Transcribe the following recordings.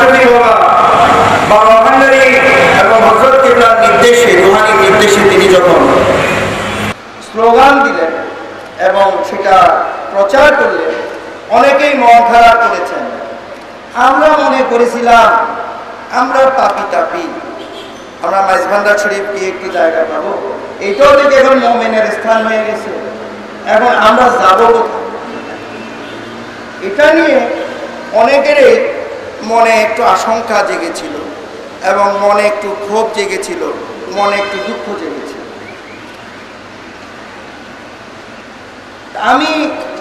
শফি বাবা বা ভান্ডারী এবং হযরত কিবলার নির্দেশে, রুহানি নির্দেশে তিনি যখন স্লোগান দিলেন এবং সেটা প্রচার করলেন, অনেকেই মন খারাপ করেছেন। আমরা মনে করেছিলাম আমরা পাপি তাপি, আমরা মাইজভান্ডার শরীফ গিয়ে একটি জায়গা পাবো, এইটাও দেখে এখন মুমিনের স্থান হয়ে গেছে, এখন আমরা যাবো কোথায়? এটা নিয়ে অনেকেরই মনে একটু আশঙ্কা জেগেছিল এবং মনে একটু ক্ষোভ জেগেছিল, মনে একটু দুঃখ জেগেছিল। আমি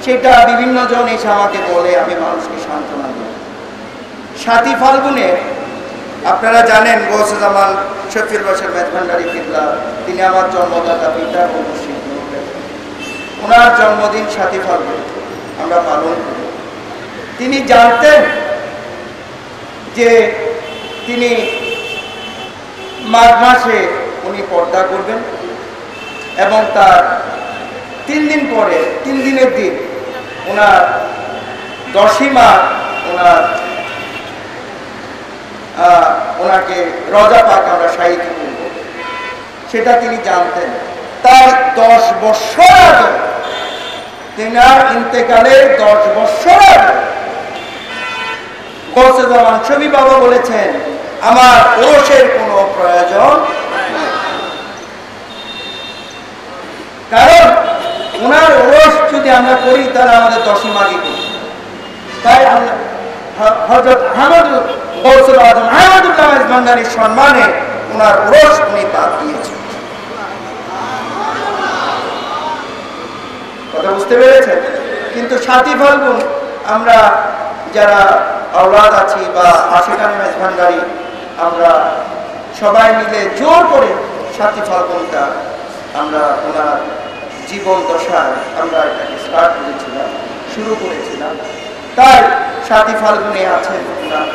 সেটা বিভিন্ন জন এসে আমাকে বলে, আমি মানুষকে সান্ত্বনা দিই। 7 ফাল্গুনে আপনারা জানেন গৌসে জামান শফিউল বাশার মেজভান্ডারী কিবলা, তিনি আমার জন্মদাতা পিতা ও মুর্শিদ। ওনার জন্মদিন 7 ফাল্গুন আমরা পালন করি। তিনি জানতেন যে তিনি মাঘ মাসে উনি পর্দা করবেন এবং তার 3 দিন পরে, 3 দিনের দিন ওনার 10ই মাঘ ওনাকে রজা পাক আমরা শাহিদ করব, সেটা তিনি জানতেন। তার 10 বছর আগে, তেনার ইন্তেকালের 10 বছর আগে গৌসে জামান শফি বাবা বলেছেন, আমার ওরসের কোনো প্রয়োজন নেই, কারণ ওনার ওরস যদি আমরা করি তাহলে আমাদের 10ই মাঘই করি। তাই হযরত গৌসুল আজম আহমদুল্লাহ মেজভান্ডারীর সম্মানে ওনার ওরস উনি বাদ দিয়েছেন। কথা বুঝতে পেরেছেন? কিন্তু 7ই ফাল্গুন আমরা যারা আওলাদ আছি বা আশিকানে মেজভান্ডারী, আমরা সবাই মিলে জোর করে 7ই ফাল্গুনটা আমরা ওনার জীবন দশায় আমরা এটাকে স্টার্ট করেছিলাম, শুরু করেছিলাম। তাই 7ই ফাল্গুনে আছেন ওনার,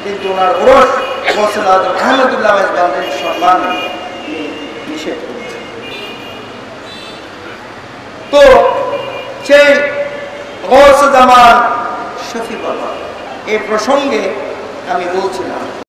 কিন্তু ওনার ওরস গৌসুল আজম আহমদুল্লাহ মেজভান্ডারীর সম্মানে নিষেধ করেছেন। তো সেই গৌসে জামান শফি বাবা এই প্রসঙ্গে আমি বলছিলাম